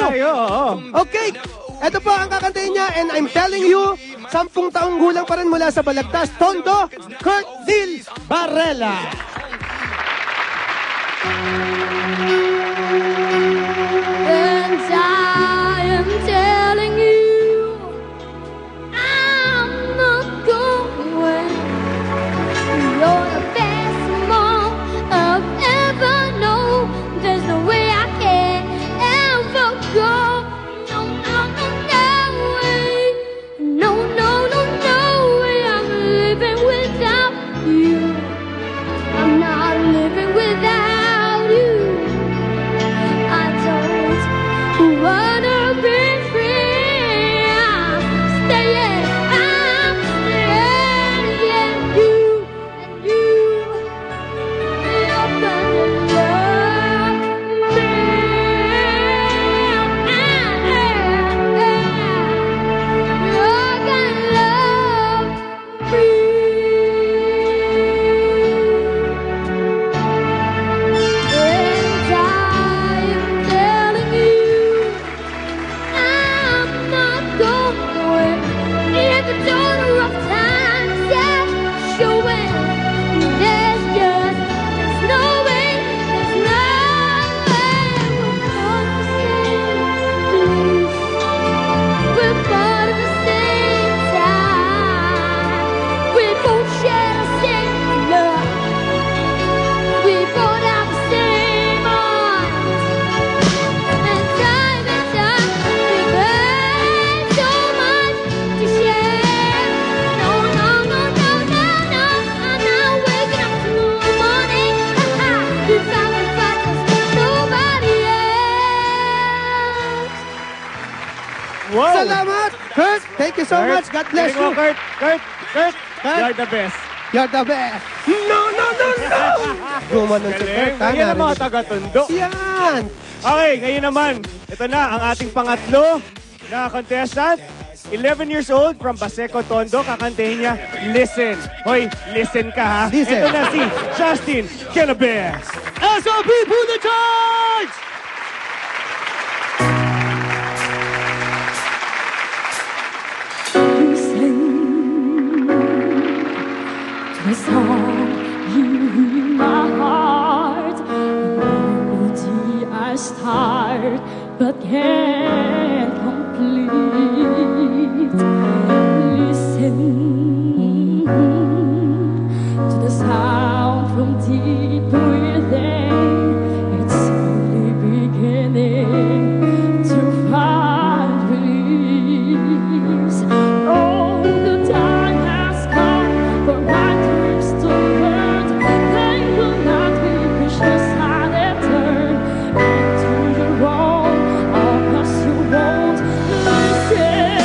tayo. Okay, ito po ang kakantahin niya and I'm telling you, 10 taong gulang pa rin mula sa Balagtas, Tondo, Kurt Dil Barrela. And I am telling you, I'm not going. You're the best mom I've ever known. There's no way I can ever go. No, no, no, no way. No, no, no, no way. I'm living without you. I'm not living without you. I don't wanna be free. I'm staying, yeah, you and you, you're gonna love me. You're gonna love me. And I'm telling you, I'm not going. If it's all the rough times, yeah, showing. There's no way we're on the same place. We're part of the same time. We both share the same love. We both have the same arms. And time, we've had so much to share. No, no, no, no, no, no. I'm not waking up tomorrow morning. If I can find nobody else. Wow. Salamat, Kurt. Thank you so much. God bless you. Kurt. You're the best. You're the best. No, no, no, no. Gumanon si Kurt. Galing. Yan ang mga taga-Tondo. Yan. Okay, ngayon naman, ito na ang ating pangatlo na contestant. 11 years old from Baseco, Tondo. Kakantahin niya, Listen. Hoy, listen ka ha. Listen. Ito na si Justin Calabez. SOP Puna Charge! The song you in my heart, melody I start but can't complete. Listen to the sound from deep within. It's slowly beginning to find release. Oh, the time has come for my dreams to hurt. They will not be pushed aside and turn into the wrong, or else you won't listen.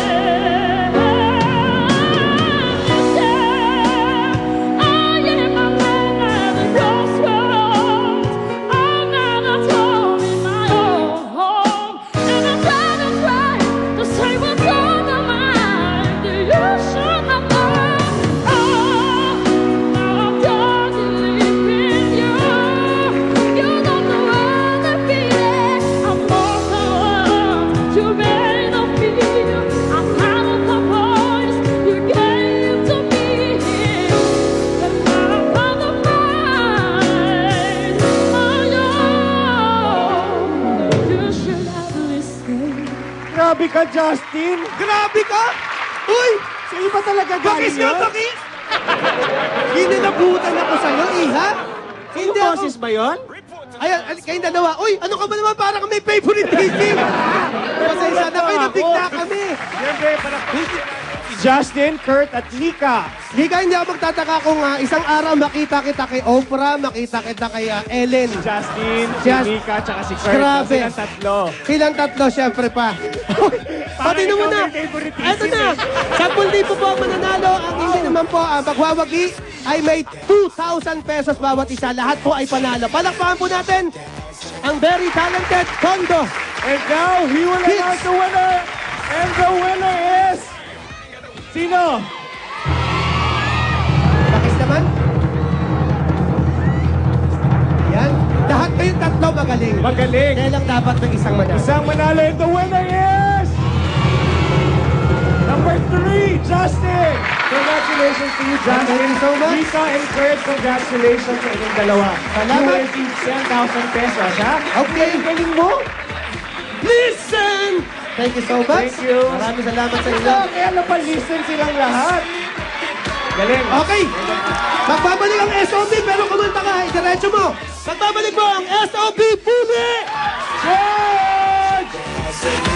I am a man at a crossroads. I'm not at home in my own home, and I'm trying to say what's on my mind. You should have known. Now I'm done believing you. You don't know all the feeling. I'm more than one. You made me feel. I'm out of the voice you gave to me. And now I'm on the mind. You should have listened. Grabe ka, Justin. Grabe ka! Uy! Sa iba talaga Bakis galing nga, yun. bakis! Ginanabutan ako sa'yo, iha! Hindi ako. Boses ba yun? Ayan, kayong dalawa. Uy, ano ka ba naman? Parang may favoritism. Pasensya na kayo, nabigla kami. Siyempre, Justin, Kurt, at Nika. Higa, hindi ako magtataka kung isang araw makita kita kay Oprah, makita kita kay Ellen. Justin, si Just- Nika, tsaka si Kurt. Grabe. Silang tatlo. Silang tatlo, syempre pa. Pati ikaw naman na. may favoritism Eto na. 10,000 po ang mananalo. Ang hindi naman po, ang magwawagi ay may 2,000 pesos bawat isa. Lahat po ay panalo. Palakpakan po natin ang very talented Tondo. And now, he will Hits. announce the winner. And the winner is... Sino? Bakis naman. Yan. Lahat Kayong tatlo magaling. Magaling. Kaya lang dapat may isang manalo. Isang manalo, and the winner is... Number 3, Justin! Congratulations to you, Justin. Thank you so much. Lisa and Kurt, congratulations sa inyong dalawa. Salamat. You will receive 10,000 pesos, ha? Okay. Ang galing mo. Listen! Thank you so much. Thank you. Maraming salamat sa inyo. Kaya napalisten silang lahat. Galing. Okay. Magbabalik ang SOB pero kumanta ka. Diretso mo. Magbabalik mo ang SOB Pumi! George!